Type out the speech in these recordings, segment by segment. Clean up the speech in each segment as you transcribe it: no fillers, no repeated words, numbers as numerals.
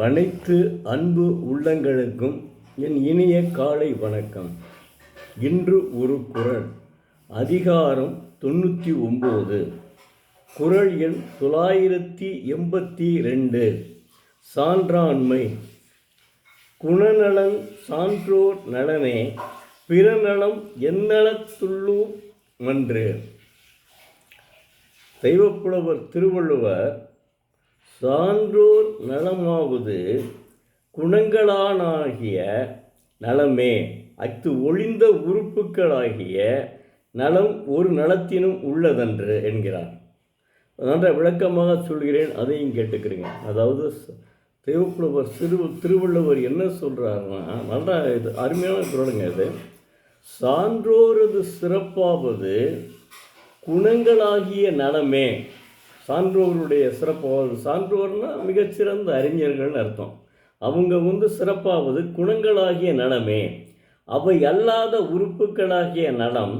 அனைத்து அன்பு உள்ளங்களுக்கும் என் இனிய காலை வணக்கம். இன்று ஒரு குறள், அதிகாரம் 99, குறள் எண் 982. சான்றாண்மை. குணநலன் சான்றோர் நலனே, பிறநலம் எந்நலத்துள்ளும் மன்று. தெய்வப்புலவர் திருவள்ளுவர், சான்றோர் நலமாவது குணங்களானாகிய நலமே, அத்து ஒழிந்த உறுப்புகளாகிய நலம் ஒரு நலத்தினும் உள்ளதன்று என்கிறார். நன்ற விளக்கமாக சொல்கிறேன், அதையும் கேட்டுக்கிறீங்க. அதாவது தெய்வப்புலவர் திருவள்ளுவர் என்ன சொல்கிறாருன்னா, நல்லா இது அருமையான குறளுங்க. இது சான்றோரது சிறப்பாவது குணங்களாகிய நலமே. சான்றோருடைய சிறப்பாவது, சான்றோர்னால் மிகச்சிறந்த அறிஞர்கள்னு அர்த்தம். அவங்க சிறப்பாவது குணங்களாகிய நலமே, அவை அல்லாத உறுப்புகளாகிய நலம்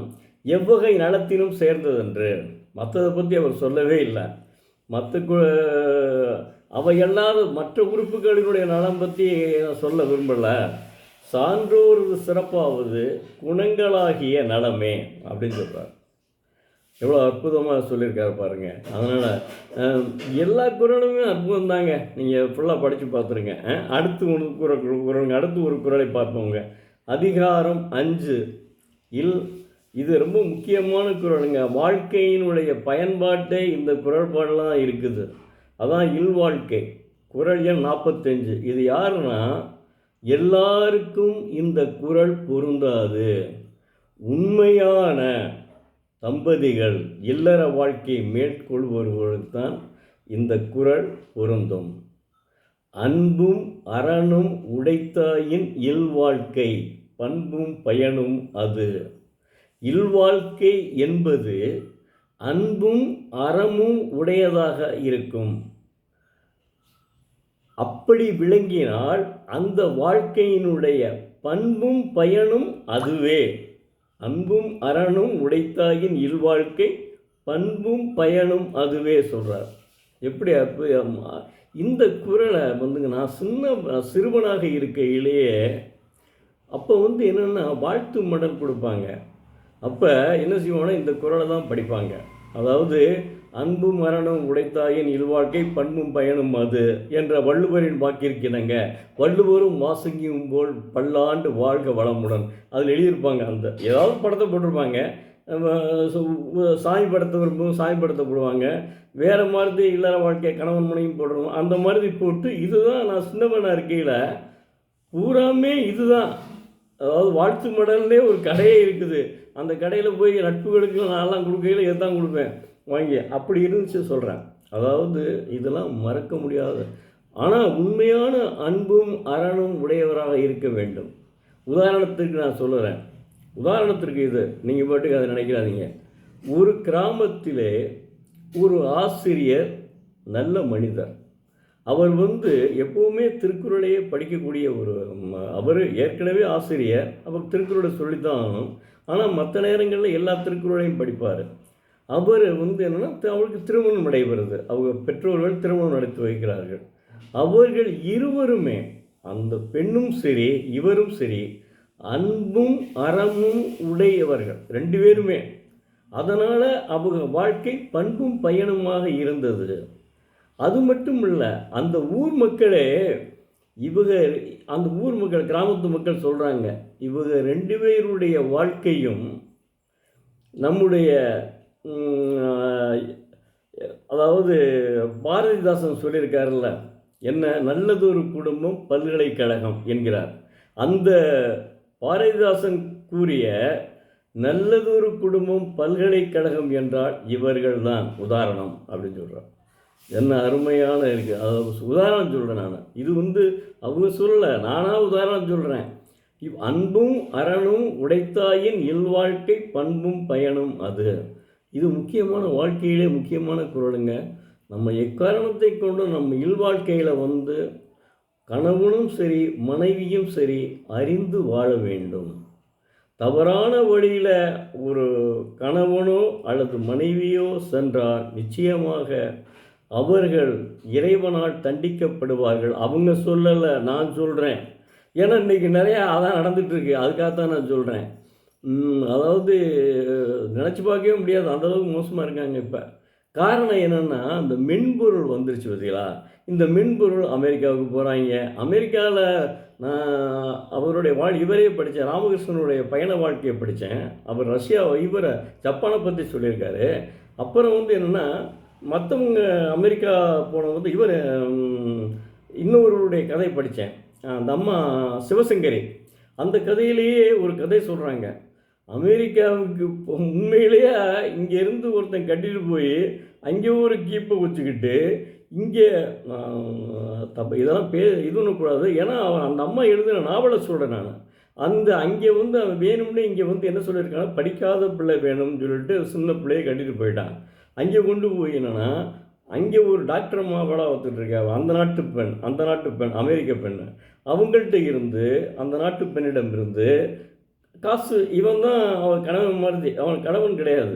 எவ்வகை நலத்தினும் சேர்ந்ததென்று. மற்றதை பற்றி அவர் சொல்லவே இல்லை. அவை அல்லாத மற்ற உறுப்புகளினுடைய நலம் பற்றி சொல்ல விரும்பலை. சான்றோரது சிறப்பாவது குணங்களாகிய நலமே அப்படின்னு சொல்கிறார். எவ்வளோ அற்புதமாக சொல்லியிருக்காரு பாருங்கள். அதனால் எல்லா குறளுமே அற்புதம் தாங்க. நீங்கள் ஃபுல்லாக படித்து பார்த்துருங்க. அடுத்து ஒரு குறளை பார்ப்போங்க. அதிகாரம் 5 இல். இது ரொம்ப முக்கியமான குறளுங்க. வாழ்க்கையினுடைய பயன்பாட்டே இந்த குறள்பாடெலாம் இருக்குது. அதான் இல்வாழ்க்கை. குறள் எண் 45. இது யாருன்னா, எல்லாருக்கும் இந்த குறள் பொருந்தாது. உண்மையான தம்பதிகள் இல்லற வாழ்க்கையை மேற்கொள்பவர்களுக்குத்தான் இந்த குறள் பொருந்தும். அன்பும் அறனும் உடைத்தாயின் இல்வாழ்க்கை, பண்பும் பயனும் அது. இல்வாழ்க்கை என்பது அன்பும் அறமும் உடையதாக இருக்கும். அப்படி விளங்கினால் அந்த வாழ்க்கையினுடைய பண்பும் பயனும் அதுவே. அன்பும் அறனும் உடைத்தாயின் இல்வாழ்க்கை, பண்பும் பயனும் அதுவே சொல்கிறார். எப்படி இந்த குறளை நான் சிறுவனாக இருக்கையிலேயே அப்போ என்னென்னா வாழ்த்து மடல் கொடுப்பாங்க. அப்போ என்ன செய்வாங்கன்னா, இந்த குறளை தான் படிப்பாங்க. அதாவது அன்பும் மரணம் உடைத்தாயின் இல்வாழ்க்கை, பண்பும் பயனும் அது என்ற வள்ளுவரின் வாக்கிற்கிணங்க வள்ளுவரும் வாசங்கியும் போல் பல்லாண்டு வாழ்க வளமுடன் அதில் எழுதியிருப்பாங்க. அந்த ஏதாவது படத்தை போட்டிருப்பாங்க. சாமி படத்தை விரும்பும் சாமி படத்தை போடுவாங்க. வேறு மாதிரி இல்லற வாழ்க்கை கணவன் மனையும் போடுறோம். அந்த மாதிரி போட்டு இதுதான் நான் சின்னவனாக இருக்கையில் பூராமே இதுதான். அதாவது வாழ்த்து மடல்லே ஒரு கடையே இருக்குது. அந்த கடையில் போய் நட்புகளுக்கு நான்லாம் கொடுக்கையில் இதை தான் கொடுப்பேன் வாங்கி. அப்படி இருந்துச்சு சொல்கிறேன். அதாவது இதெல்லாம் மறக்க முடியாது. ஆனால் உண்மையான அன்பும் அறனும் உடையவராக இருக்க வேண்டும். உதாரணத்துக்கு நான் சொல்லுறேன். உதாரணத்திற்கு இது நீங்கள் பாட்டுக்கு அதை நினைக்கிறாதீங்க. ஒரு கிராமத்திலே ஒரு ஆசிரியர், நல்ல மனிதர். அவர் எப்போவுமே திருக்குறளையே படிக்கக்கூடிய அவர் ஏற்கனவே ஆசிரியர். அவர் திருக்குறளை சொல்லித்தான் ஆகணும். ஆனால் மற்ற நேரங்களில் எல்லா திருக்குறளையும் படிப்பார். அவர் என்னென்னா, அவருக்கு திருமணம் நடைபெறுது. அவங்க பெற்றோர்கள் திருமணம் நடத்தி வைக்கிறார்கள். அவர்கள் இருவருமே, அந்த பெண்ணும் சரி இவரும் சரி, அன்பும் அறமும் உடையவர்கள் 2 பேருமே. அதனால் அவங்க வாழ்க்கை பண்பும் பயனுமாக இருந்தது. அது மட்டும் இல்லை, அந்த ஊர் மக்களே அந்த ஊர் மக்கள், கிராமத்து மக்கள் சொல்கிறாங்க, இவங்க 2 பேருடைய வாழ்க்கையும் நம்முடைய அதாவது பாரதிதாசன் சொல்லியிருக்காருல்ல, என்ன நல்லதொரு குடும்பம் பல்கலைக்கழகம் என்கிறார். அந்த பாரதிதாசன் கூறிய நல்லதொரு குடும்பம் பல்கலைக்கழகம் என்றால் இவர்கள்தான் உதாரணம் அப்படின்னு சொல்கிறார். என்ன அருமையான இருக்குது. அதாவது உதாரணம் சொல்கிறேன் நான். இது அவங்க சொல்லலை, நானாக உதாரணம் சொல்கிறேன். அன்பும் அறனும் உடைத்தாயின் இல்வாழ்க்கை, பண்பும் பயனும் அது. இது முக்கியமான, வாழ்க்கையிலே முக்கியமான குறளுங்க. நம்ம எக்காரணத்தை கொண்டு நம்ம இல்வாழ்க்கையில் கணவனும் சரி மனைவியும் சரி அறிந்து வாழ வேண்டும். தவறான வழியில் ஒரு கணவனோ அல்லது மனைவியோ சென்றால் நிச்சயமாக அவர்கள் இறைவனால் தண்டிக்கப்படுவார்கள். அவங்க சொல்லலை, நான் சொல்கிறேன். ஏன்னா இன்றைக்கி நிறையா அதான் நடந்துகிட்ருக்கு. அதுக்காகத்தான் நான் சொல்கிறேன். அதாவது நினச்சி பார்க்கவே முடியாது, அந்தளவுக்கு மோசமாக இருக்காங்க இப்போ. காரணம் என்னென்னா, அந்த மென்பொருள் வந்துருச்சு பார்த்தீங்களா? இந்த மென்பொருள் அமெரிக்காவுக்கு போகிறாங்க. அமெரிக்காவில் நான் அவருடைய இவரே படித்தேன், ராமகிருஷ்ணனுடைய பயண வாழ்க்கையை படித்தேன். அவர் ஜப்பானை பற்றி சொல்லியிருக்காரு. அப்புறம் வந்து என்னென்னா, மற்றவங்க அமெரிக்கா போனவங்க இவர் இன்னொருவருடைய கதை படித்தேன். அந்த அம்மா சிவசங்கரி. அந்த கதையிலேயே ஒரு கதை சொல்கிறாங்க. அமெரிக்காவுக்கு உண்மையிலேயே இங்கேருந்து ஒருத்தன் கட்டிட்டு போய் அங்கே ஒரு கீப்பை வச்சுக்கிட்டு இங்கே இதெல்லாம் இது பண்ணக்கூடாது. ஏன்னா அவன் அந்த அம்மா எழுதின நாவலை சொல்கிறேன் நான். அங்கே வந்து அவன் வேணும்னே இங்கே வந்து என்ன சொல்லியிருக்காங்க, படிக்காத பிள்ளை வேணும்னு சொல்லிட்டு சின்ன பிள்ளையை கட்டிட்டு போயிட்டான். அங்கே கொண்டு போய் என்னென்னா, அங்கே ஒரு டாக்டர் அம்மாவெல்லாம் ஒத்துட்ருக்கா. அந்த நாட்டு பெண் அமெரிக்க பெண். அவங்கள்ட்ட இருந்து அந்த நாட்டு பெண்ணிடம் இருந்து காசு, இவன் தான் அவன் கணவன் மாதிரி. அவன் கணவன் கிடையாது.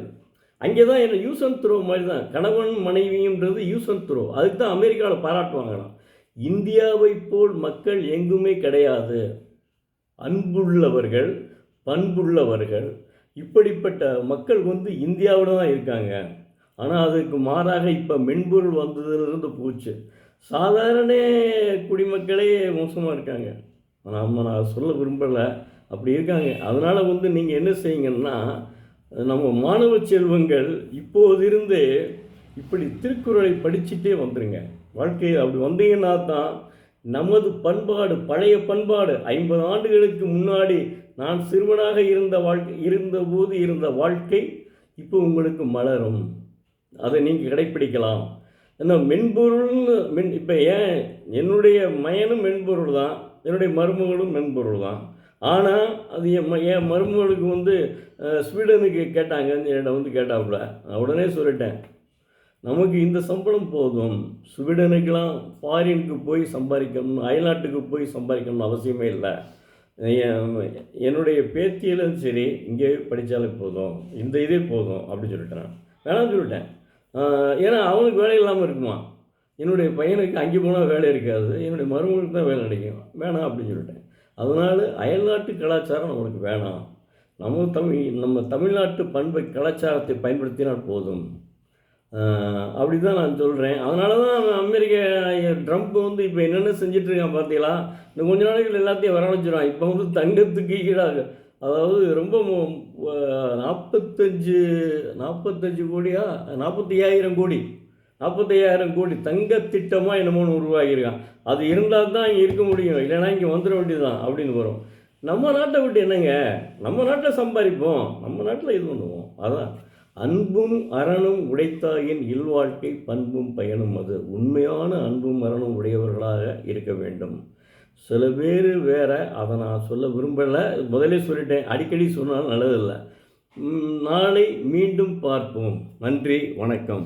அங்கே தான் என்ன யூஸ் அண்ட் த்ரோ மாதிரி தான். கணவன் மனைவின்றது யூஸ் அண்ட் த்ரோ. அதுக்கு தான் அமெரிக்காவில் பாராட்டுவாங்களாம். இந்தியாவை போல் மக்கள் எங்குமே கிடையாது. அன்புள்ளவர்கள், பண்புள்ளவர்கள், இப்படிப்பட்ட மக்கள் வந்து இந்தியாவில் தான் இருக்காங்க. ஆனால் அதுக்கு மாறாக இப்போ மென்பொருள் வந்ததுலேருந்து போச்சு. சாதாரண குடிமக்களே மோசமாக இருக்காங்க. நான் சொல்ல விரும்பலை, அப்படி இருக்காங்க. அதனால் வந்து நீங்கள் என்ன செய்யுங்கன்னா, நம்ம மாணவ செல்வங்கள் இப்போதிருந்து இப்படி திருக்குறளை படிச்சுட்டே வந்துடுங்க. வாழ்க்கையில் அப்படி வந்தீங்கன்னா தான் நமது பண்பாடு, பழைய பண்பாடு, 50 ஆண்டுகளுக்கு முன்னாடி நான் சிறுவனாக இருந்தபோது இருந்த வாழ்க்கை இப்போ உங்களுக்கு மலரும். அதை நீங்கள் கடைப்பிடிக்கலாம். ஏன்னா மென்பொருள்னு இப்போ என்னுடைய மயனும் மென்பொருள் தான், என்னுடைய மருமகளும் மென்பொருள் தான். ஆனால் அது என் மருமகளுக்கு வந்து ஸ்வீடனுக்கு கேட்டாங்க, என்னிடம் வந்து கேட்டாப்புல. நான் உடனே சொல்லிட்டேன், நமக்கு இந்த சம்பளம் போதும், ஸ்வீடனுக்கெலாம் ஃபாரினுக்கு போய் சம்பாதிக்கணும்னு, அயல்நாட்டுக்கு போய் சம்பாதிக்கணும்னு அவசியமே இல்லை. என்னுடைய பேத்தியிலும் சரி இங்கே படித்தாலே போதும், இந்த இதே போதும் அப்படின்னு சொல்லிட்டேன். வேணாம்னு சொல்லிட்டேன். ஏன்னா அவனுக்கு வேலை இல்லாமல் இருக்குமா. என்னுடைய பையனுக்கு அங்கே போனால் வேலை இருக்காது, என்னுடைய மருமகளுக்கு தான் வேலை கிடைக்கும். வேணாம் அப்படின்னு சொல்லிட்டேன். அதனால் அயல்நாட்டு கலாச்சாரம் நம்மளுக்கு வேணாம். நம்ம தமிழ்நாட்டு பண்பை கலாச்சாரத்தை பயன்படுத்தினால் போதும். அப்படி தான் நான் சொல்கிறேன். அதனால தான் ட்ரம்ப் வந்து இப்போ என்னென்ன செஞ்சிட்ருக்கான் பார்த்தீங்களா? இன்னும் கொஞ்ச நாளைக்கு எல்லாத்தையும் வரவழைச்சிடும். இப்போ வந்து தங்கத்துக்கு ஈடாக, அதாவது ரொம்ப 45 கோடியா 45,000 கோடி தங்க திட்டமாக என்னமோன்னு உருவாகியிருக்கான். அது இருந்தால் தான் இங்கே இருக்க முடியும், இல்லைனா இங்கே வந்துட வேண்டியது தான் அப்படின்னு வரும். நம்ம நாட்டை விட்டு என்னங்க, நம்ம நாட்டை சம்பாதிப்போம், நம்ம நாட்டில் இது பண்ணுவோம். அதான் அன்பும் அறனும் உடைத்தாயின் இல்வாழ்க்கை பண்பும் பயனும். அது உண்மையான அன்பும் அறனும் உடையவர்களாக இருக்க வேண்டும். சில பேர் வேறு, அதை நான் சொல்ல விரும்பலை, முதலே சொல்லிட்டேன். அடிக்கடி சொன்னாலும் நல்லதில்லை. நாளை மீண்டும் பார்ப்போம். நன்றி, வணக்கம்.